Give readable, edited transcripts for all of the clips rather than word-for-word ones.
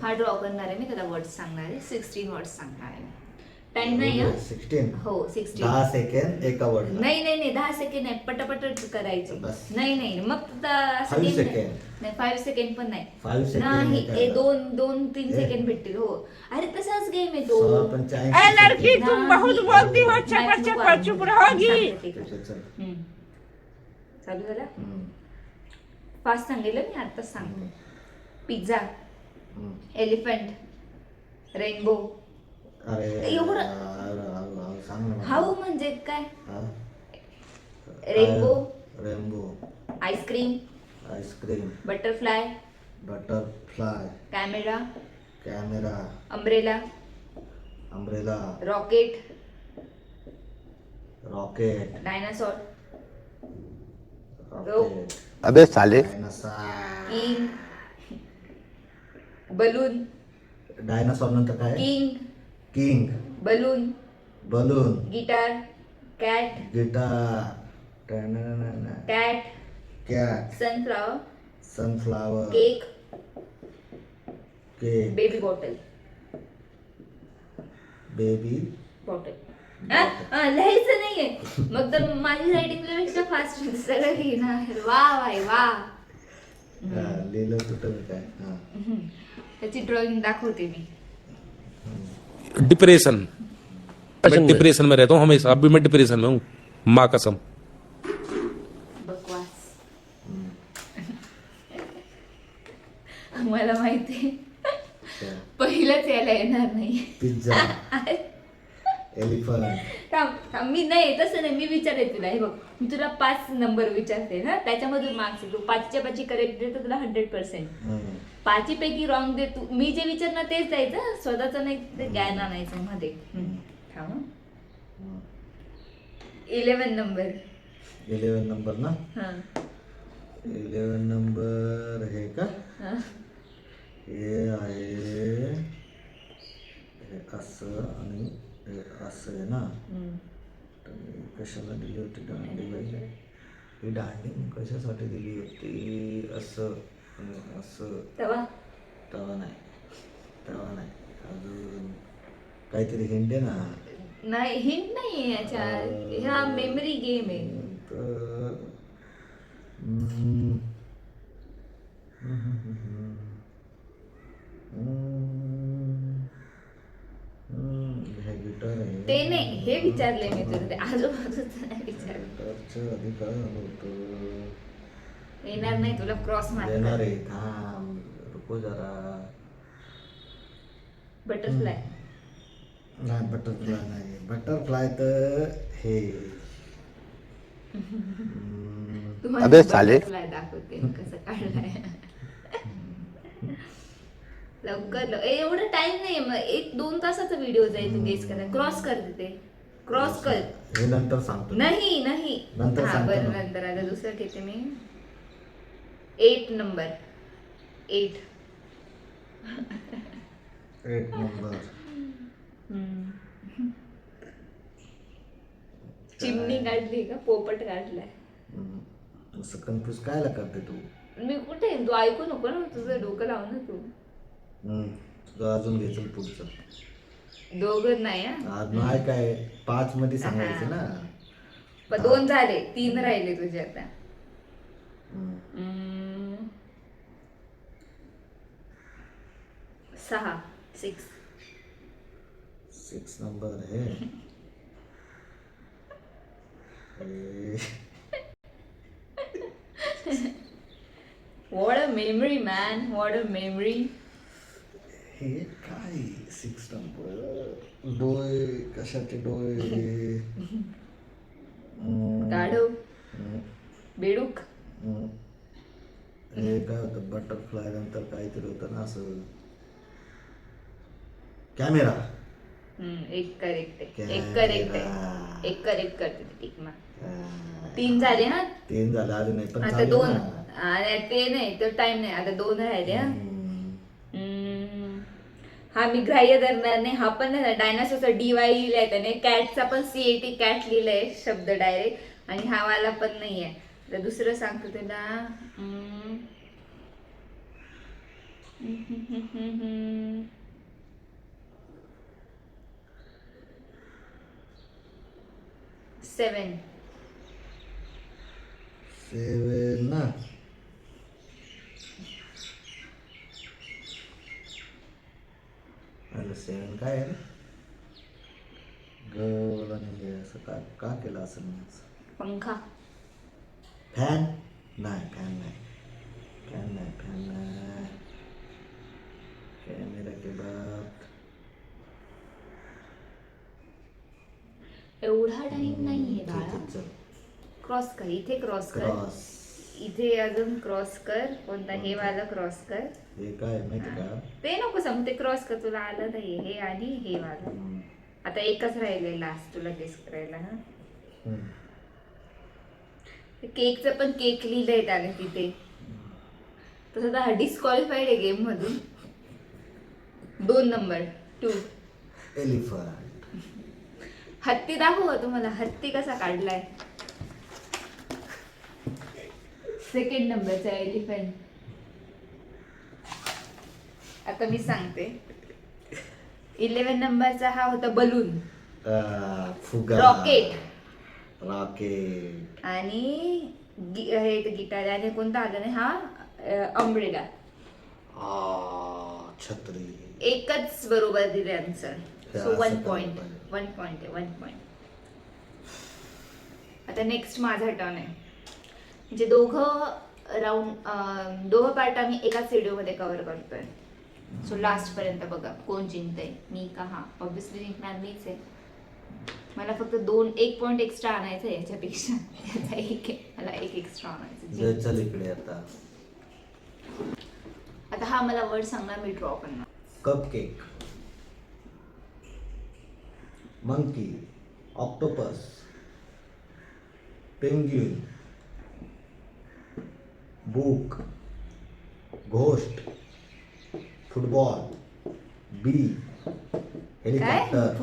हा ड्रॉ करणार आहे मी, त्याला वर्ड्स सांगणार आहे. 16 वर्ड्स सांगणार आहे. टाइम नाही हा. 16 हो 16. 10 सेकंड एका वर्ड. नाही 10 सेकंड नाही, पटापट करायचे. बस. नाही मग 5 सेकंड नाही, 5 सेकंड पण नाही. 5 सेकंड नाही, 2-3 सेकंड भेटतील. हो अरे तसाच गेम आहे तो. 185 लड़की तुम बहुत बोलती हो, चपर चपर चुप रहोगी. चालू झाला. फास्ट सांगितलं मी, आताच सांगते. Pizza, elephant, rainbow. अरे एवढं सांग ना. हाऊ म्हणजे काय? हा? Rainbow, rainbow, ice cream, ice cream, butterfly, butterfly, camera, camera, umbrella, umbrella, rocket, rocket, dinosaur, rocket, अबे साले. डायनासॉर. किंग, बलून, डायनासॉर नंतर काय? King, king, balloon, balloon, guitar, cat, guitar, cat, cat, sunflower, sunflower, cake, cake, baby bottle. Baby bottle लिहायचं नाहीये. मग तर माझी writing पेक्षा फास्ट सगळं लिहिणार. वा भाई वा. लिहिलं कुठं काय? हा. त्याची ड्रॉइंग दाखवते मी. डिप्रेशन, मैं डिप्रेशन में रहता हूँ हमेशा. अभी मैं डिप्रेशन में हूँ, माँ कसम. बकवास. मला माहिती पहिलंच यायला येणार नाही. Pizza, elephant. थांब, मी नाही तसं नाही, मी विचारते तुला. हे बघ, मी तुला 5 नंबर विचारते ना, त्याच्यामधून मार्क्स देतो. 5च्या 5 करेक्ट देतो तुला 100%. 5 पैकी रॉंग दे तू. मी जे विचारणार तेच द्यायचं, स्वतःच नाही ते ज्ञान आणायचं मध्ये. थांब. 11 नंबर. 11 नंबर ना? हा 11 नंबर हे का? हा. हे आहे, हे असं आणि हे असं आहे ना. तर मी कशाला दिली होती दांडी? ही दांडी कशासाठी दिली होती? असं आणि असं. तेव्हा तवा नाही, तवा नाही. अजून काहीतरी हिंट आहे ना. नाही, हिंट नाही याच्या. ह्या मेमरी गेम आहे. तर हे गिटार आहे. ते नाही, हे विचारले मी तुला. ते आजूबाजूच नाही विचारलं. गिटारचं आधी काय आलं होतं? येणार नाही तुला, क्रॉस येणार मारणार. आहे. थांब, रुको जरा. बटरफ्लाय. नाही, बटरफ्लाय नाही. बटरफ्लाय तर हे अबे साले. बटरफ्लाय दाखवते मी कसं काढलाय. लवकर एवढं टाइम नाही. मग 1-2 तासाचा व्हिडिओ जाईल. तू गेस करा. क्रॉस कर तिथे, क्रॉस कर. हे नंतर सांगतो. नाही नंतर हा सांगतो बरं, ना. नंतर. आता दुसरं घेते मी. 8 नंबर. 8. 8 नंबर. चिमणी काढली का? पोपट काढलाय. असं कन्फ्युज कायला करते तू? मी कुठे? तू ऐकू नको ना, तुझं डोकं लाव ना तू. तुझं अजून घ्यायचं पुढचं. दोघं नाही हा. आज नाही काय 5 मध्ये सांगायचं ना. पण 2 झाले, 3 राहिले तुझे आता. 6. 6 नंबर है. What a memory, man. What a memory. हे काय 6 नंबर? डोळे कशाचे डोळे? गाढव, बेडूक, हे काय होतं? बटरफ्लाय नंतर काहीतरी होतं ना असं. कॅमेरा. एक करेक्ट आहे. एक कॅमेरा. करेक्ट आहे. एक करेक्ट करते टिक मार. 3 झाले हा. 3 झाले अजून नाही पण आता चालेल 2. ना. आणि ते नाही, तो टाइम नाही. आता 2 राहिले हा. हा मी ग्राह्य धरणार नाही. हा पण डायनासोरचा DY लिहिलाय त्याने. कॅटचा पण CAT कॅट लिहिलंय शब्द डायरेक्ट. आणि हा वाला पण नाहीये. तर दुसरं सांगतो तुला. सेवन. 7 ना. अरे 7 काय आहे रे? गवला नाही असं का केलं असं नाही. पंखा. फॅन नाही. फॅन नाही. कॅमेरा के बाद एवढा टाइम नाहीये चल बाळा. चल चल. क्रॉस कर, इथे क्रॉस कर, क्रॉस. इथे अजून क्रॉस कर. कोणता? हे वाला क्रॉस कर. हे काय माहिती का? ते नको सांगू, ते क्रॉस कर. तुला आलं नाही हे आणि हे वाला. हम्म. आता एकच राहिले लास्ट तुला गेस करायला. हा, हम्म. केकचं पण केक लिहिलंय त्याने तिथे. तसं तर डिस्क्वालिफाईड आहे गेम मधून. 2 नंबर 2. एलिफंट. हत्ती दाखव तुम्हाला, हत्ती कसा काढलाय. सेकंड नंबरचा एलिफंट. आता मी सांगते. 11 नंबरचा हा होता बलून. फुगा. रॉकेट. आणि हे गिटार. आणि कोणता आला नाही हा अम्ब्रेला. छत्री. एकच बरोबर दिले आन्सर. सो असं 1 का पॉइंट. पाहिजे? 1 पॉइंट आहे. 1 पॉइंट. आता नेक्स्ट माझा टर्न आहे. म्हणजे दोघं पार्ट आम्ही एकाच व्हिडिओमध्ये कव्हर करतोय. सो लास्ट पर्यंत बघा कोण जिंकतंय, मी का हा. ऑब्विसली जिंकणार मीच आहे. मला फक्त 1 पॉइंट एक्स्ट्रा आणायचं आहे याच्यापेक्षा. त्याचा 1 आहे, मला 1 एक्स्ट्रा आणायचं. चल इकडे आता. आता हा मला वर्ड सांगणार, मी ड्रॉ करणार. Cupcake. Monkey. Octopus. Penguin. Book. Ghost. Football. Bee. काय? Helicopter.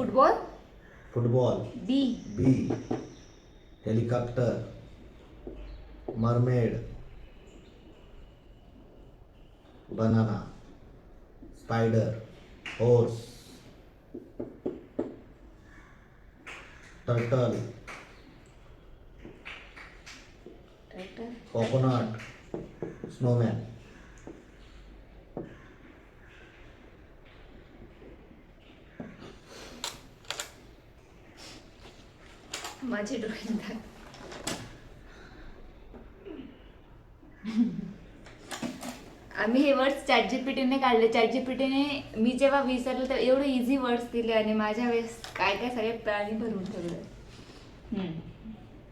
Football. Bee. Helicopter. Mermaid. Banana. Spider. Horse. Turtle. Coconut. Snowman. माझी ड्रॉइंग आम्ही हे वर्ड्स चॅटजीपीटीने काढले. चॅटजीपीटीने मी जेव्हा विसरले तर एवढे इझी वर्ड्स दिले आणि माझ्या वेळेस काय काय सगळे प्राणी भरून ठेवले.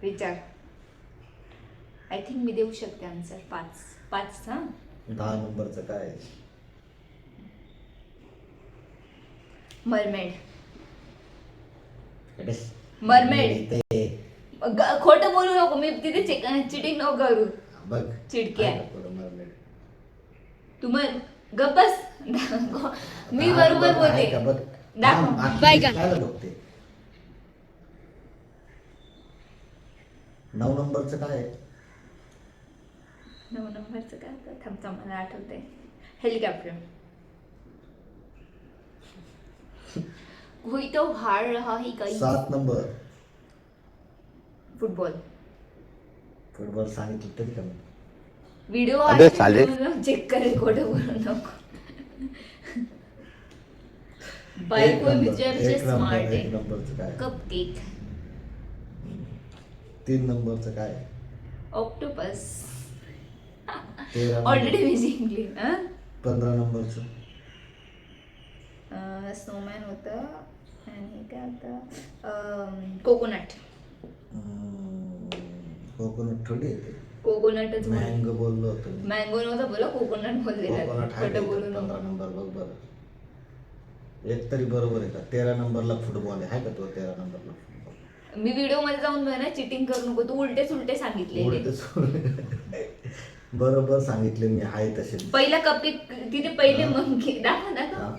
विचार. आय थिंक मी देऊ शकते आन्सर. 5. हा 10 नंबरचं काय आहे? मरमेड. अबे, मरमेड. ते खोटं बोलू नको. मी तिथे चिटिंग नको करू. बघ. चिडकी आहे. आहे का थोडं मरमेड? तू मर गप्पस. मी बरोबर आहे का बोलते. बघ. दाखव. थांब, आतमध्ये काय बघते? 9 नंबरचं काय आहे? 9 नंबरचं काय होतं? थांबता मला आठवतंय. हेलिकॉप्टर. कोई तो हार रहा है कहीं. 7 नंबर. फुटबॉल. फुटबॉल सांगितलं तरी का मी? व्हिडिओ अबे साले. चेक करे. खोटं बोलू नको. एक बायको नंबर, विचारचे एक नंबर, स्मार्ट एक आहे. नंबरचं काय? Cup cake. 3 नंबरचं काय? ऑक्टोपस. 13 नंबर. ऑलरेडी मी जिंकली. 15 नंबरचं. स्नोमॅन होतं. आणि काय होतं? कोकोनट. कोकोनट थोडी येते. कोकोनटच मँगो बोललो होतो मी. मँगो नव्हता बोला, कोकोनट बोललेला. कोकोनट आहे खोटं बोलू 15 नको. नंबर बघ बरं. एक तरी बरोबर आहे का? 13 नंबरला फुटबॉल आहे का? तो 13 नंबरला फुटबॉल. मी व्हिडिओ मध्ये जाऊन ना चिटिंग करू नको. तू उलटे सुलटे सांगितले. बरोबर सांगितले मी. आहे तसे. पहिला कपकेक तिथे पहिले मंकी दाखव. हा.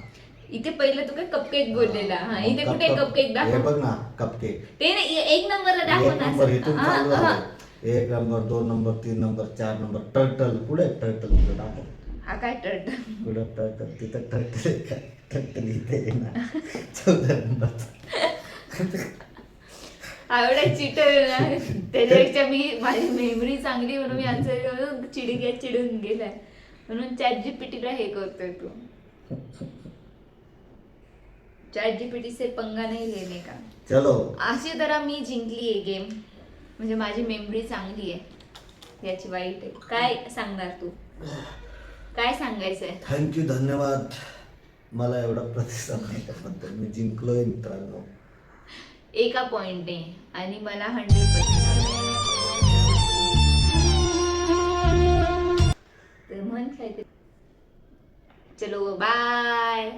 इथे पहिलं तू काय कपकेक बोललेला. हा इथे कुठे कपकेक हे दाखव. बघ ना कपकेक. ते नाही 1 नंबरला दाखव 1 नंबर इथून चालू ना. आहे. 1 number 2 number 3 number 4 number. Turtle पुढे टर्टल दाखव. हा काय टर्टल कुठं टर्टल तिथं टर्टल काय टर्टल इथे आहे ना 14 नंबरचा. एवढा चिटर ना त्याच्यापेक्षा मी माझी मेमरी चांगली म्हणून मी आन्सर चिडून गेलाय म्हणून ChatGPT ला हे करतोय तू. ChatGPT से पंगा नाही लेने का. चलो अशी तर मी जिंकली आहे गेम म्हणजे माझी मेमरी चांगली आहे याची वाईट आहे. काय सांगणार तू काय सांगायचंय. थँक्यू धन्यवाद मला एवढा प्रतिसाद दिल्याबद्दल. मी जिंकलोय मित्रांनो एका पॉइंटने आणि मला 100% तर म्हण काय ते. चलो बाय.